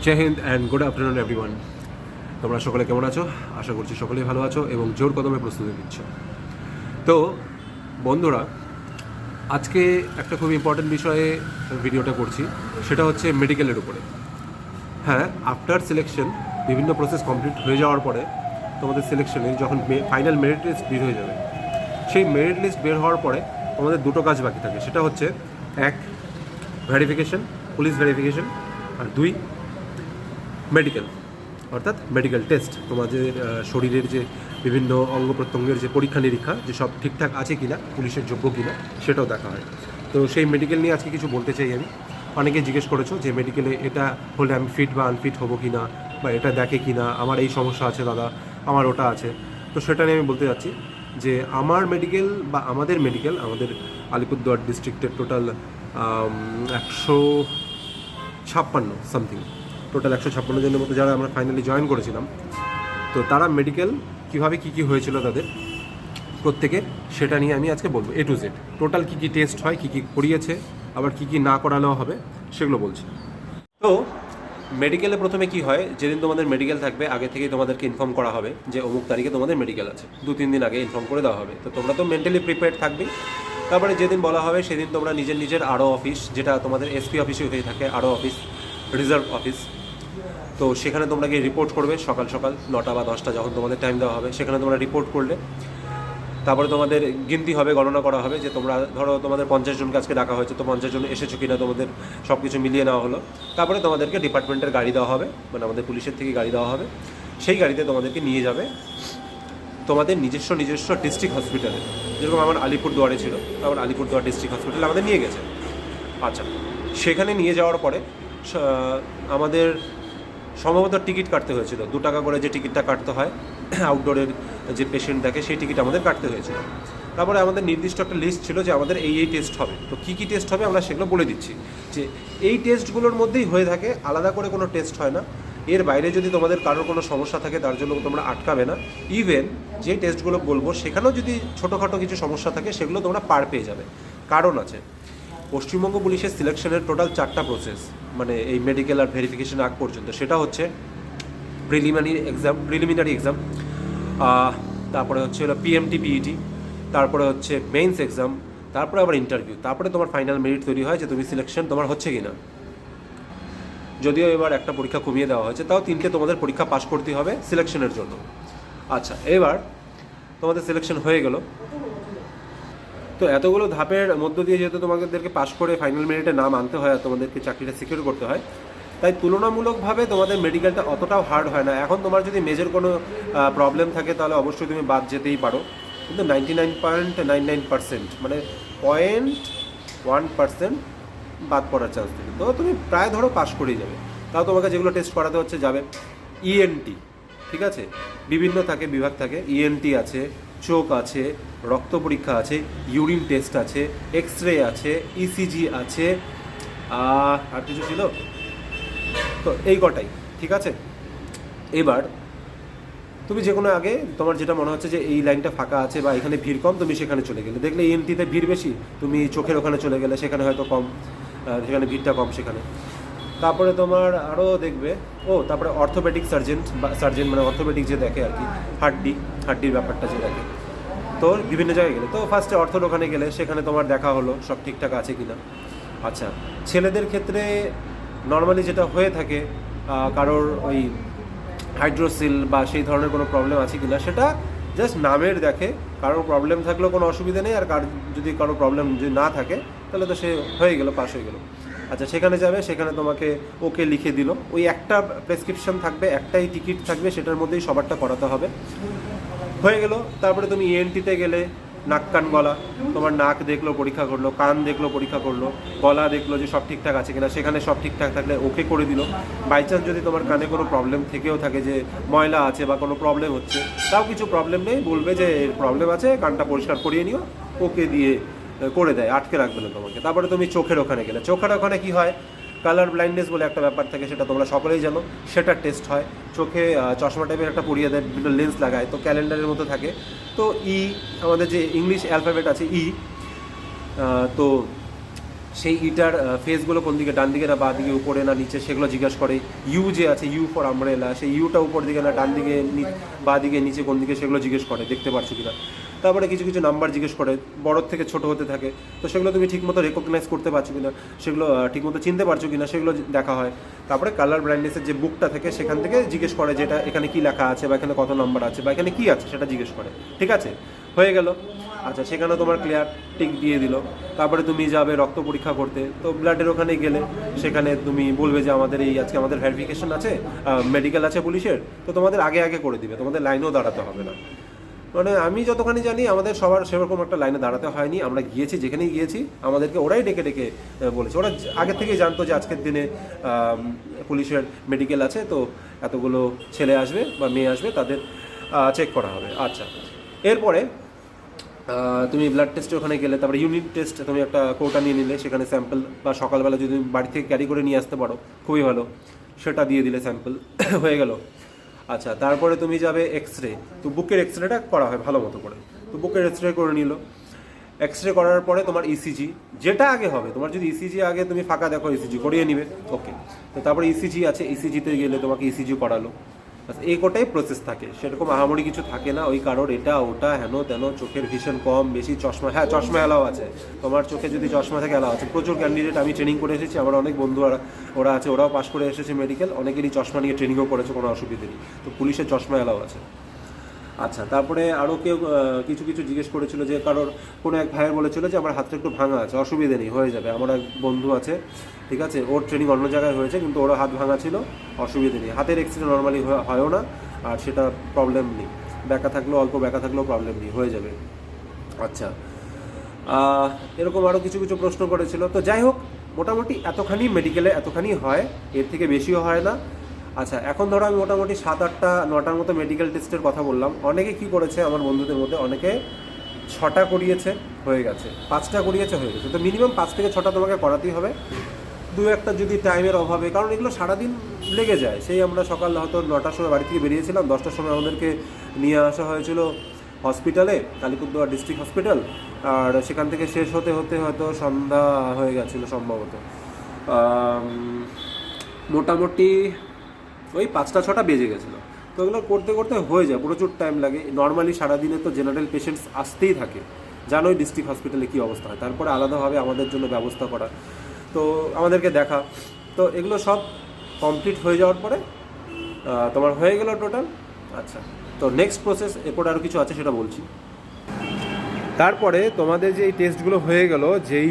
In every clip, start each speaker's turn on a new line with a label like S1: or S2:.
S1: জয় হিন্দ and good afternoon everyone. তোমরা সকলে কেমন আছো? আশা করছি সকলেই ভালো আছো এবং জোর কদমে প্রস্তুতি নিচ্ছ। তো বন্ধুরা, আজকে একটা খুব ইম্পর্টেন্ট বিষয়ে ভিডিওটা করছি, সেটা হচ্ছে মেডিকেলের উপরে। হ্যাঁ, আফটার সিলেকশন বিভিন্ন প্রসেস কমপ্লিট হয়ে যাওয়ার পরে তোমাদের সিলেকশনে যখন ফাইনাল মেরিট লিস্ট বের হয়ে যাবে, সেই মেরিট লিস্ট বের হওয়ার পরে তোমাদের দুটো কাজ বাকি থাকে। সেটা হচ্ছে এক, ভেরিফিকেশন, পুলিশ ভেরিফিকেশন, আর দুই, মেডিকেল, অর্থাৎ মেডিকেল টেস্ট। তোমাদের শরীরের যে বিভিন্ন অঙ্গ প্রত্যঙ্গের যে পরীক্ষা নিরীক্ষা, যে সব ঠিকঠাক আছে কিনা, পুলিশের যোগ্য কিনা, সেটাও দেখা হয়। তো সেই মেডিকেল নিয়ে আজকে কিছু বলতে চাই আমি। অনেকে জিজ্ঞেস করেছো যে মেডিকেলে এটা হলে আমি ফিট বা আনফিট হবো কিনা, বা এটা দেখে কিনা, আমার এই সমস্যা আছে দাদা, আমার ওটা আছে। তো সেটা নিয়ে আমি বলতে যাচ্ছি যে আমার মেডিকেল বা আমাদের মেডিকেল, আমাদের আলিপুরদুয়ার ডিস্ট্রিক্টের টোটাল 156 সামথিং, টোটাল 156 জনের মতো যারা আমরা ফাইনালি জয়েন করেছিলাম, তো তারা মেডিকেল কীভাবে কী হয়েছিল তাদের প্রত্যেকের, সেটা নিয়ে আমি আজকে বলবো। এ to Z total key test হয়, কী করিয়েছে, আবার কী না করালেও হবে, সেগুলো বলছি। তো মেডিকেলে প্রথমে কি হয়, যেদিন তোমাদের মেডিকেল থাকবে আগে থেকেই তোমাদেরকে ইনফর্ম করা হবে যে অমুক তারিখে তোমাদের মেডিকেল আছে, 2-3 দিন আগে ইনফর্ম করে দেওয়া হবে। তো তোমরা তো মেন্টালি প্রিপেয়ার্ড থাকবেই। তারপরে যেদিন বলা হবে সেদিন তোমরা নিজের আরও অফিস, যেটা তোমাদের এসপি অফিসে হয়ে থাকে, আরও অফিস, রিজার্ভ অফিস, তো সেখানে তোমরা গিয়ে রিপোর্ট করবে সকাল 9টা বা 10টা যখন তোমাদের টাইম দেওয়া হবে, সেখানে তোমরা রিপোর্ট করলে তারপরে তোমাদের গিনতি হবে, গণনা করা হবে যে তোমরা ধরো তোমাদের 50 জনকে আজকে ডাকা হয়েছে, তো 50 জন এসেছো কিনা তোমাদের সব কিছু মিলিয়ে নেওয়া হলো। তারপরে তোমাদেরকে ডিপার্টমেন্টের গাড়ি দেওয়া হবে, মানে আমাদের পুলিশের থেকে গাড়ি দেওয়া হবে। সেই গাড়িতে তোমাদেরকে নিয়ে যাবে তোমাদের নিজস্ব ডিস্ট্রিক্ট হসপিটালে। যেরকম আমার আলিপুরদুয়ারে ছিল, আমার আলিপুরদুয়ার ডিস্ট্রিক্ট হসপিটালে আমাদের নিয়ে গেছে। আচ্ছা, সেখানে নিয়ে যাওয়ার পরে আমাদের সম্ভবত টিকিট কাটতে হয়েছিল, 2 টাকা করে যে টিকিটটা কাটতে হয় আউটডোরের যে পেশেন্ট দেখে, সেই টিকিট আমাদের কাটতে হয়েছিল। তারপরে আমাদের নির্দিষ্ট একটা লিস্ট ছিল যে আমাদের এই টেস্ট হবে। তো কী টেস্ট হবে আমরা সেগুলো বলে দিচ্ছি, যে এই টেস্টগুলোর মধ্যেই হয়ে থাকে, আলাদা করে কোনো টেস্ট হয় না। এর বাইরে যদি তোমাদের কারোর কোনো সমস্যা থাকে তার জন্য তোমরা আটকাবে না। ইভেন যে টেস্টগুলো বলবো সেখানেও যদি ছোটোখাটো কিছু সমস্যা থাকে সেগুলো তোমরা পার পেয়ে যাবে। কারণ আছে, পশ্চিমবঙ্গ পুলিশের সিলেকশনের টোটাল 4টা প্রসেস, মানে এই মেডিকেল আর ভেরিফিকেশন আগ পর্যন্ত। সেটা হচ্ছে প্রিলিমিনারি এক্সাম, তারপরে হচ্ছে হলো পিএমটি পিইটি, তারপরে হচ্ছে মেইনস এক্সাম, তারপরে আবার ইন্টারভিউ, তারপরে তোমার ফাইনাল মেরিট তৈরি হয় যে তুমি সিলেকশন তোমার হচ্ছে কি না। যদিও এবার একটা পরীক্ষা কমিয়ে দেওয়া হয়েছে, তাও 3টে তোমাদের পরীক্ষা পাস করতে হবে সিলেকশনের জন্য। আচ্ছা, এবার তোমাদের সিলেকশন হয়ে গেল। তো এতগুলো ধাপের মধ্য দিয়ে যেহেতু তোমাদেরকে পাস করে ফাইনাল মেরিটে নাম আনতে হয় আর তোমাদেরকে চাকরিটা সিকিউর করতে হয়, তাই তুলনামূলকভাবে তোমাদের মেডিকেলটা অতটাও হার্ড হয় না। এখন তোমার যদি মেজর কোনো প্রবলেম থাকে তাহলে অবশ্যই তুমি বাদ যেতেই পারো, কিন্তু 99.99% মানে 0.1% বাদ পড়ার চান্স থাকে। তো তুমি প্রায় ধরো পাস করেই যাবে। তাও তোমাকে যেগুলো টেস্ট করাতে হচ্ছে যাবে ইএনটি, ঠিক আছে, বিভিন্ন থাকে, বিভাগ থাকে, ইএনটি আছে, চোখ আছে, রক্ত পরীক্ষা আছে, ইউরিন টেস্ট আছে, এক্স রে আছে, ইসিজি আছে, আর কিছু ছিল, তো এই কটাই, ঠিক আছে। এবার তুমি যে কোনো আগে তোমার যেটা মনে হচ্ছে যে এই লাইনটা ফাঁকা আছে বা এখানে ভিড় কম, তুমি সেখানে চলে গেলে। দেখলে ইএনটিতে ভিড় বেশি, তুমি চোখের ওখানে চলে গেলে, সেখানে হয়তো কম, সেখানে ভিড়টা কম সেখানে। তারপরে তোমার আরও দেখবে, তারপরে অর্থোপেডিক সার্জেন মানে অর্থোপেডিক যে দেখে আর কি, হাড্ডির ব্যাপারটা যে দেখে, তো বিভিন্ন জায়গায় গেলে তো ফার্স্টে অর্থোর ওখানে গেলে সেখানে তোমার দেখা হলো সব ঠিকঠাক আছে কি না। আচ্ছা, ছেলেদের ক্ষেত্রে নর্মালি যেটা হয়ে থাকে, কারোর ওই হাইড্রোসিল বা সেই ধরনের কোনো প্রবলেম আছে কি না, সেটা জাস্ট নামের দেখে। কারোর প্রবলেম থাকলেও কোনো অসুবিধা নেই, আর যদি কারো প্রবলেম যদি না থাকে তাহলে তো সে হয়ে গেল, পাস হয়ে গেল। আচ্ছা, সেখানে যাবে, সেখানে তোমাকে ওকে লিখে দিল, ওই একটা প্রেসক্রিপশন থাকবে, একটাই টিকিট থাকবে, সেটার মধ্যেই সবারটা করাতে হবে, হয়ে গেল। তারপরে তুমি ইএনটিতে গেলে, নাক কান গলা, তোমার নাক দেখলো পরীক্ষা করলো, কান দেখলো পরীক্ষা করলো, গলা দেখলো যে সব ঠিকঠাক আছে কিনা, সেখানে সব ঠিকঠাক থাকলে ওকে করে দিল। বাই চান্স যদি তোমার কানে কোনো প্রবলেম থেকেও থাকে, যে ময়লা আছে বা কোনো প্রবলেম হচ্ছে, তাও কিছু প্রবলেম নেই, বলবে যে এর প্রবলেম আছে, কানটা পরিষ্কার করিয়ে নিও, ওকে দিয়ে করে দেয়, আটকে রাখবে না তোমাকে। তারপরে তুমি চোখের ওখানে গেলে, চোখের ওখানে কী হয়, কালার ব্লাইন্ডনেস বলে একটা ব্যাপার থাকে, সেটা তোমরা সকলেই জানো, সেটা টেস্ট হয়। চোখে চশমা টাইপের একটা পরিয়ে দেয়, বিভিন্ন লেন্স লাগায়, তো ক্যালেন্ডারের মতো থাকে। তো আমাদের যে ইংলিশ অ্যালফাবেট আছে তো সেই ইটার ফেসগুলো কোন দিকে, ডান দিকে না বাঁ দিকে, উপরে না নিচে, সেগুলো জিজ্ঞেস করে। ইউ যে আছে, ইউ ফর আমব্রেলা, সেই ইউটা উপর দিকে না ডান দিকে, বাঁ দিকে, নিচে কোন দিকে, সেগুলো জিজ্ঞেস করে দেখতে পারছো কিনা। তারপরে কিছু কিছু নাম্বার জিজ্ঞেস করে, বড়োর থেকে ছোট হতে থাকে, তো সেগুলো তুমি ঠিকমতো রেকগনাইজ করতে পারছো কিনা, সেগুলো ঠিকমতো চিনতে পারছো কিনা, সেগুলো দেখা হয়। তারপরে কালার ব্লাইন্ডনেসের যে বুকটা থাকে সেখান থেকে জিজ্ঞেস করে যেটা এখানে কি লেখা আছে, বা এখানে কত নাম্বার আছে, বা এখানে কি আছে সেটা জিজ্ঞেস করে। ঠিক আছে, হয়ে গেল। আচ্ছা, সেখানে তোমার ক্লিয়ার টিক দিয়ে দিল। তারপরে তুমি যাবে রক্ত পরীক্ষা করতে, তো ব্লাডের ওখানে গেলে সেখানে তুমি বলবে যে আমাদের এই আজকে আমাদের ভেরিফিকেশন আছে, মেডিকেল আছে পুলিশের, তো তোমাদের আগে আগে করে দিবে, তোমাদের লাইনেও দাঁড়াতে হবে না। মানে আমি যতখানি জানি আমাদের সবার সেরকম একটা লাইনে দাঁড়াতে হয়নি, আমরা গিয়েছি যেখানেই গিয়েছি আমাদেরকে ওরাই ডেকে ডেকে বলেছে। ওরা আগে থেকেই জানতো যে আজকের দিনে পুলিশের মেডিকেল আছে, তো এতগুলো ছেলে আসবে বা মেয়ে আসবে, তাদের চেক করা হবে। আচ্ছা, এরপরে তুমি ব্লাড টেস্টে ওখানে গেলে, তারপরে ইউনিট টেস্ট তুমি একটা কোটা নিয়ে নিলে, সেখানে স্যাম্পল, বা সকালবেলা যদি বাড়ি থেকে ক্যারি করে নিয়ে আসতে পারো খুবই ভালো, সেটা দিয়ে দিলে স্যাম্পল হয়ে গেল। আচ্ছা, তারপরে তুমি যাবে এক্স রে, তো বুকের এক্স রেটা করা হয় ভালো মতো করে, তো বুকের এক্স রে করে নিল। এক্স রে করার পরে তোমার ইসিজি যেটা আগে হবে, তোমার যদি ইসিজি আগে তুমি ফাঁকা দেখো ইসিজি করিয়ে নিবে, ওকে। তো তারপরে ইসিজি আছে, ইসিজিতে গেলে তোমাকে ইসিজি করালো, এই কোটাই প্রসেস থাকে, সেরকম আহামরি কিছু থাকে না। ওই কারোর এটা ওটা হেন তেন, চোখের ভিশন কম বেশি, চশমা, হ্যাঁ চশমা এলাও আছে, তোমার চোখে যদি চশমা থাকে এলাও আছে। প্রচুর ক্যান্ডিডেট আমি ট্রেনিং করে এসেছি, আমার অনেক বন্ধু ওরা আছে, ওরাও পাশ করে এসেছে মেডিকেল, অনেকেরই চশমা নিয়ে ট্রেনিংও করেছে, কোনো অসুবিধা নেই। তো পুলিশের চশমা এলাও আছে। আচ্ছা, তারপরে আরও কেউ কিছু কিছু জিজ্ঞেস করেছিল যে কারোর কোনো এক ভাইয়ের বলেছিল যে আমার হাতটা একটু ভাঙা আছে, অসুবিধে নেই, হয়ে যাবে। আমার এক বন্ধু আছে, ঠিক আছে, ওর ট্রেনিং অন্য জায়গায় হয়েছে, কিন্তু ওরও হাত ভাঙা ছিল, অসুবিধে নেই। হাতের এক্সরে নর্মালি হয়ও না, আর সেটা প্রবলেম নেই, ব্যাকা থাকলেও অল্প ব্যাকা থাকলেও প্রবলেম নেই, হয়ে যাবে। আচ্ছা, এরকম আরও কিছু কিছু প্রশ্ন করেছিল। তো যাই হোক, মোটামুটি এতখানি মেডিকেলে এতখানি হয়, এর থেকে বেশিও হয় না। আচ্ছা, এখন ধরো আমি মোটামুটি 7, 8, 9টার মতো মেডিকেল টেস্টের কথা বললাম। অনেকে কি করেছে আমার বন্ধুদের মধ্যে, অনেকে 6টা করিয়েছে, হয়ে গেছে, 5টা করিয়েছে, হয়ে গেছে। তো মিনিমাম 5 থেকে 6টা তোমাকে করাতেই হবে। দু একটা যদি টাইমের অভাবে, কারণ এগুলো সারাদিন লেগে যায়। সেই আমরা সকাল হয়তো 9টার সময় বাড়ি থেকে বেরিয়েছিলাম, 10টার সময় আমাদেরকে নিয়ে আসা হয়েছিল হসপিটালে, আলিপুরদুয়ার ডিস্ট্রিক্ট হসপিটাল, আর সেখান থেকে শেষ হতে হতে হয়তো সন্ধ্যা হয়ে গেছিলো সম্ভবত। মোটামুটি ওই 5টা 6টা বেজে গেছিলো। তো এগুলো করতে করতে হয়ে যায়, প্রচুর টাইম লাগে। নর্মালি সারাদিনে তো জেনারেল পেশেন্টস আসতেই থাকে, জানোই ডিস্ট্রিক্ট হসপিটালে কী অবস্থা হয়, তারপরে আলাদাভাবে আমাদের জন্য ব্যবস্থা করা, তো আমাদেরকে দেখা। তো এগুলো সব কমপ্লিট হয়ে যাওয়ার পরে তোমার হয়ে গেল টোটাল। আচ্ছা, তো নেক্সট প্রসেস, এরপর আরও কিছু আছে সেটা বলছি। তারপরে তোমাদের যে এই টেস্টগুলো হয়ে গেল, যেই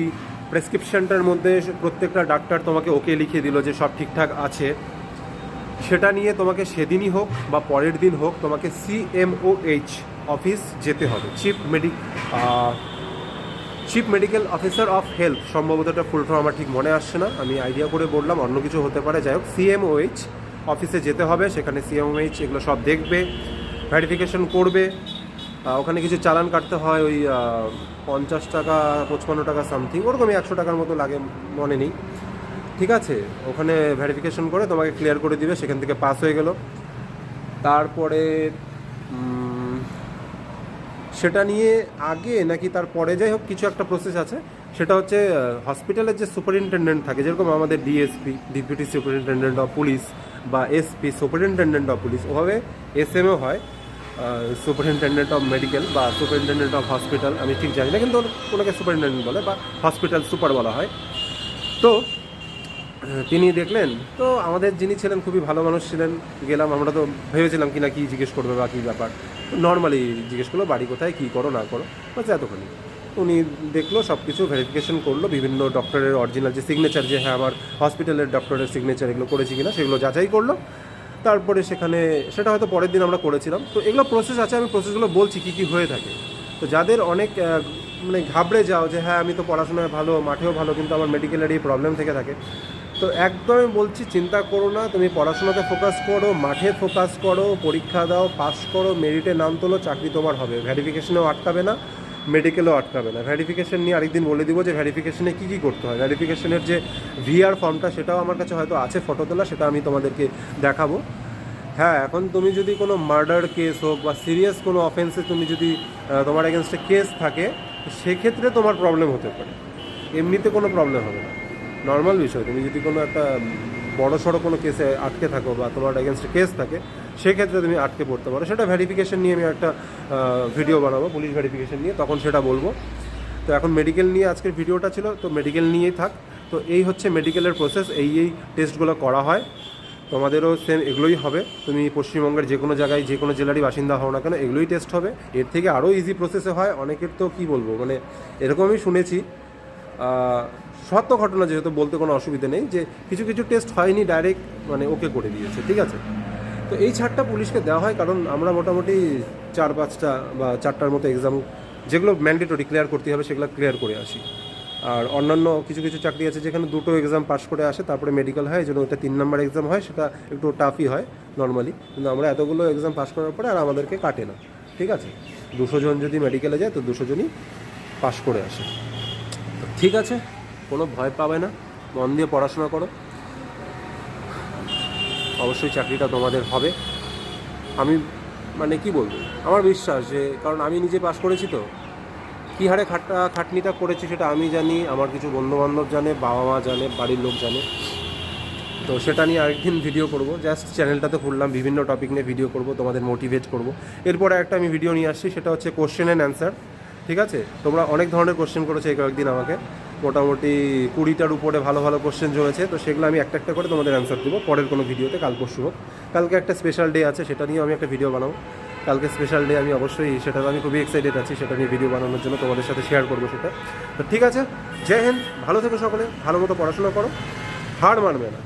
S1: প্রেসক্রিপশনটার মধ্যে প্রত্যেকটা ডাক্তার তোমাকে ওকে লিখে দিল যে সব ঠিকঠাক আছে, সেটা নিয়ে তোমাকে সেদিনই হোক বা পরের দিন হোক তোমাকে CMOH অফিস যেতে হবে। Chief medical officer of health, সম্ভবত এটা ফুল ফর্ম আমার ঠিক মনে আসছে না, আমি আইডিয়া করে বললাম, অন্য কিছু হতে পারে। যাই হোক, CMOH অফিসে যেতে হবে, সেখানে CMOH এগুলো সব দেখবে, ভেরিফিকেশন করবে। ওখানে কিছু চালান কাটতে হয়, ওই 50 টাকা 55 টাকা সামথিং, ওরকমই 100 টাকার মতো লাগে, মনে নেই। ঠিক আছে, ওখানে ভেরিফিকেশন করে তোমাকে ক্লিয়ার করে দিবে, সেখান থেকে পাস হয়ে গেল। তারপরে সেটা নিয়ে আগে নাকি তারপরে, যাই হোক কিছু একটা প্রসেস আছে, সেটা হচ্ছে হসপিটালের যে সুপারিনটেন্ডেন্ট থাকে, যেরকম আমাদের DSP, deputy superintendent of police, বা এসপি, সুপারিনটেন্ডেন্ট অফ পুলিশ, ওভাবে SMO হয়, সুপারিনটেন্ডেন্ট অফ মেডিকেল বা সুপারিনটেন্ডেন্ট অফ হসপিটাল, আমি ঠিক জানি না, কিন্তু ওনাকে সুপারিনটেন্ডেন্ট বলে, বা হসপিটাল সুপার বলা হয়। তো তিনি দেখলেন, তো আমাদের যিনি ছিলেন খুবই ভালো মানুষ ছিলেন। গেলাম, আমরা তো ভেবেছিলাম কি না কি জিজ্ঞেস করবে বা কী ব্যাপার, নর্মালি জিজ্ঞেস করলো বাড়ি কোথায়, কী করো না করো, বলছে এতখানি। উনি দেখলো, সব কিছু ভেরিফিকেশন করলো, বিভিন্ন ডক্টরের অরিজিনাল যে সিগনেচার, যে হ্যাঁ আমার হসপিটালের ডক্টরের সিগনেচার এগুলো করেছি কিনা, সেগুলো যাচাই করলো। তারপরে সেখানে, সেটা হয়তো পরের দিন আমরা করেছিলাম। তো এগুলো প্রসেস আছে, আমি প্রসেসগুলো বলছি কী কী হয়ে থাকে। তো যাদের অনেক মানে ঘাবড়ে যাও যে হ্যাঁ আমি তো পড়াশোনায় ভালো, মাঠেও ভালো, কিন্তু আমার মেডিকেলের এই প্রবলেম থেকে থাকে, তো একদমই বলছি চিন্তা করো না, তুমি পড়াশোনাতে ফোকাস করো, মাঠে ফোকাস করো, পরীক্ষা দাও, পাস করো, মেরিটে নাম তোলো, চাকরি তোমার হবে। ভেরিফিকেশনেও আটকাবে না, মেডিকেলও আটকাবে না। ভেরিফিকেশন নিয়ে আরেকদিন বলে দিব যে ভেরিফিকেশনে কী কী করতে হয়। ভেরিফিকেশনের যে VR ফর্মটা, সেটাও আমার কাছে হয়তো আছে ফটো তোলা, সেটা আমি তোমাদেরকে দেখাবো। হ্যাঁ, এখন তুমি যদি কোনো মার্ডার কেস হোক বা সিরিয়াস কোনো অফেন্সে তুমি যদি তোমার এগেনস্টে কেস থাকে, সেক্ষেত্রে তোমার প্রবলেম হতে পারে। এমনিতে কোনো প্রবলেম হবে না, নর্মাল বিষয়। তুমি যদি কোনো একটা বড় সড়ো কোনো কেসে আটকে থাকো বা তোমার এগেনস্টে কেস থাকে, সেক্ষেত্রে তুমি আটকে পড়তে পারো। সেটা ভেরিফিকেশন নিয়ে আমি একটা ভিডিও বানাবো, পুলিশ ভেরিফিকেশন নিয়ে, তখন সেটা বলবো। তো এখন মেডিকেল নিয়ে আজকের ভিডিওটা ছিল, তো মেডিকেল নিয়েই থাক। তো এই হচ্ছে মেডিকেলের প্রসেস, এই টেস্টগুলো করা হয়। তোমাদেরও সেম এগুলোই হবে। তুমি পশ্চিমবঙ্গের যে কোনো জায়গায় যে কোনো জেলারই বাসিন্দা হও না কেন, এগুলোই টেস্ট হবে। এর থেকে আরও ইজি প্রসেসে হয় অনেকের। তো কী বলবো, মানে এরকমই শুনেছি, সত্য ঘটনা যেহেতু বলতে কোনো অসুবিধা নেই, যে কিছু কিছু টেস্ট হয়নি, ডাইরেক্ট মানে ওকে করে দিয়েছে, ঠিক আছে। তো এই ছাড়টা পুলিশকে দেওয়া হয়, কারণ আমরা মোটামুটি 4-5টা বা 4টার মতো এক্সাম যেগুলো ম্যান্ডেটরি ক্লিয়ার করতে হবে সেগুলো ক্লিয়ার করে আসি। আর অন্যান্য কিছু কিছু চাকরি আছে যেখানে 2টো এক্সাম পাস করে আসে, তারপরে মেডিকেল হয়, এই জন্য ওটা 3 নম্বর এক্সাম হয়, সেটা একটু টাফই হয় নর্মালি। কিন্তু আমরা এতগুলো এক্সাম পাস করার পরে আর আমাদেরকে কাটে না, ঠিক আছে। 200 জন যদি মেডিকেলে যায় তো 200 জনই পাস করে আসে। তো ঠিক আছে, কোনো ভয় পাবে না, মন দিয়ে পড়াশোনা করো, অবশ্যই চাকরিটা তোমাদের হবে। আমি মানে কি বলবো, আমার বিশ্বাস যে, কারণ আমি নিজে পাস করেছি, তো কী হারে খাটনিটা করেছি সেটা আমি জানি, আমার কিছু বন্ধুবান্ধব জানে, বাবা মা জানে, বাড়ির লোক জানে। তো সেটা নিয়ে আরেকদিন ভিডিও করব। জাস্ট চ্যানেলটাতে খুললাম, বিভিন্ন টপিক নিয়ে ভিডিও করব, তোমাদের মোটিভেট করব। এরপরে একটা আমি ভিডিও নিয়ে আসছি, সেটা হচ্ছে কোশ্চেন অ্যান্ড অ্যান্সার, ঠিক আছে। তোমরা অনেক ধরনের কোশ্চেন করেছো এই কয়েকদিন আমাকে, মোটামুটি 20টার উপরে ভালো ভালো কোশ্চেন জমেছে। তো সেগুলো আমি একটা একটা করে তোমাদের অ্যান্সার দেবো পরের কোনো ভিডিওতে, কাল পরশু হোক। কালকে একটা স্পেশাল ডে আছে, সেটা নিয়েও আমি একটা ভিডিও বানাবো। কালকে স্পেশাল ডে, আমি অবশ্যই সেটা আমি খুবই এক্সাইটেড আছি, সেটা নিয়ে ভিডিও বানানোর জন্য, তোমাদের সাথে শেয়ার করবো সেটা। তো ঠিক আছে, জয় হিন্দ, ভালো থেকো সকলে, ভালো মতো পড়াশোনা করো, হার মানবে না।